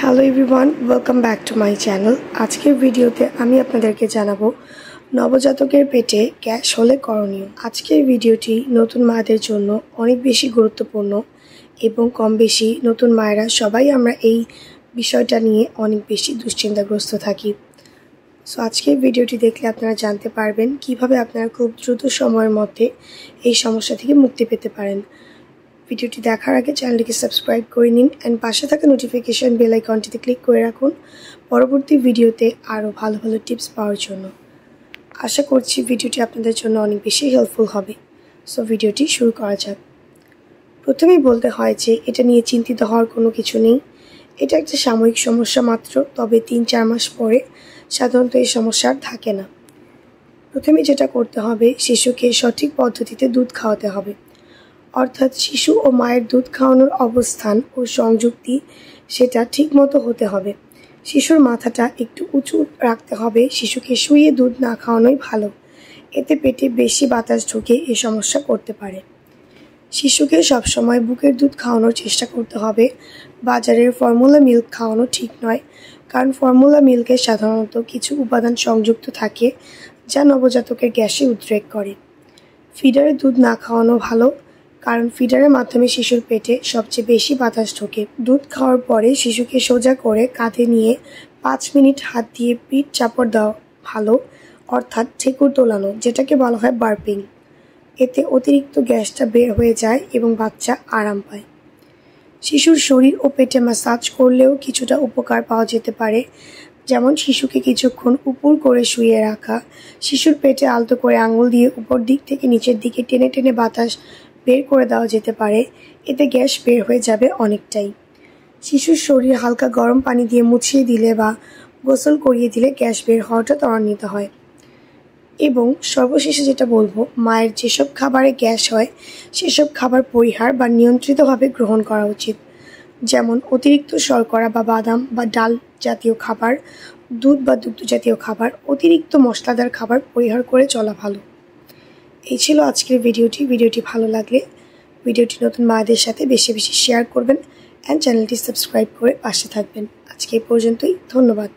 Hello everyone, welcome back to my channel. আজকের ভিডিওতে আমি আপনাদেরকে জানাবো নবজাতকের পেটে গ্যাস হলে করণীয়। আজকের ভিডিওটি নতুন মায়েদের জন্য অনেক বেশি গুরুত্বপূর্ণ এবং কম বেশি নতুন মায়েরা সবাই আমরা এই বিষয়টা নিয়ে অনেক বেশি দুশ্চিন্তাগ্রস্ত থাকি। সো আজকের ভিডিওটি দেখলে আপনারা জানতে পারবেন কিভাবে আপনারা খুব দ্রুত সময়ের মধ্যে এই সমস্যা থেকে মুক্তি পেতে পারেন। ভিডিওটি দেখার আগে চ্যানেলটিকে সাবস্ক্রাইব করে নিন অ্যান্ড পাশে থাকা নোটিফিকেশন বেল আইকনটিতে ক্লিক করে রাখুন পরবর্তী ভিডিওতে আরও ভালো ভালো টিপস পাওয়ার জন্য। আশা করছি ভিডিওটি আপনাদের জন্য অনেক বেশি হেল্পফুল হবে। সো ভিডিওটি শুরু করা যাক। প্রথমেই বলতে হয় যে এটা নিয়ে চিন্তিত হওয়ার কোনো কিছু নেই। এটা একটা সাময়িক সমস্যা মাত্র, তবে 3-4 মাস পরে সাধারণত এই সমস্যা আর থাকে না। প্রথমে যেটা করতে হবে, শিশুকে সঠিক পদ্ধতিতে দুধ খাওয়াতে হবে। অর্থাৎ শিশু ও মায়ের দুধ খাওয়ানোর অবস্থান ও সংযুক্তি সেটা ঠিকমতো হতে হবে। শিশুর মাথাটা একটু উঁচু রাখতে হবে। শিশুকে শুইয়ে দুধ না খাওয়ানোই ভালো, এতে পেটে বেশি বাতাস ঢুকে এ সমস্যা করতে পারে। শিশুকে সবসময় বুকের দুধ খাওয়ানোর চেষ্টা করতে হবে। বাজারের ফর্মুলা মিল্ক খাওয়ানো ঠিক নয়, কারণ ফর্মুলা মিল্কে সাধারণত কিছু উপাদান সংযুক্ত থাকে যা নবজাতকের গ্যাসে উদ্রেক করে। ফিডারে দুধ না খাওয়ানো ভালো, কারণ ফিডারের মাধ্যমে শিশুর পেটে সবচেয়ে বেশি বাতাস ঢোকে। দুধ খাওয়ার পরে শিশুকে সোজা করে কাঁধে নিয়ে 5 মিনিট হাত দিয়ে পিঠ চাপড় দেওয়া ভালো, অর্থাৎ ঠেকুর তোলানো, যেটাকে বলা হয় বার্পিং। এতে অতিরিক্ত গ্যাসটা বের হয়ে যায় এবং বাচ্চা আরাম পায়। শিশুর শরীর ও পেটে ম্যাসাজ করলেও কিছুটা উপকার পাওয়া যেতে পারে, যেমন শিশুকে কিছুক্ষণ উপর করে শুইয়ে রাখা, শিশুর পেটে আলতো করে আঙুল দিয়ে উপর দিক থেকে নিচের দিকে টেনে টেনে বাতাস বের করে দেওয়া যেতে পারে। এতে গ্যাস বের হয়ে যাবে অনেকটাই। শিশুর শরীর হালকা গরম পানি দিয়ে মুছিয়ে দিলে বা গোসল করিয়ে দিলে গ্যাস বের হওয়াটা ত্বরান্বিত হয়। এবং সর্বশেষে যেটা বলবো, মায়ের যেসব খাবারে গ্যাস হয় সেসব খাবার পরিহার বা নিয়ন্ত্রিতভাবে গ্রহণ করা উচিত। যেমন অতিরিক্ত শর্করা বা বাদাম বা ডাল জাতীয় খাবার, দুধ বা দুগ্ধ জাতীয় খাবার, অতিরিক্ত মশলাদার খাবার পরিহার করে চলা ভালো। এই ছিল আজকের ভিডিওটি ভালো লাগলে ভিডিওটি নতুন মায়েদের সাথে বেশি বেশি শেয়ার করবেন অ্যান্ড চ্যানেলটি সাবস্ক্রাইব করে পাশে থাকবেন। আজকে এই পর্যন্তই, ধন্যবাদ।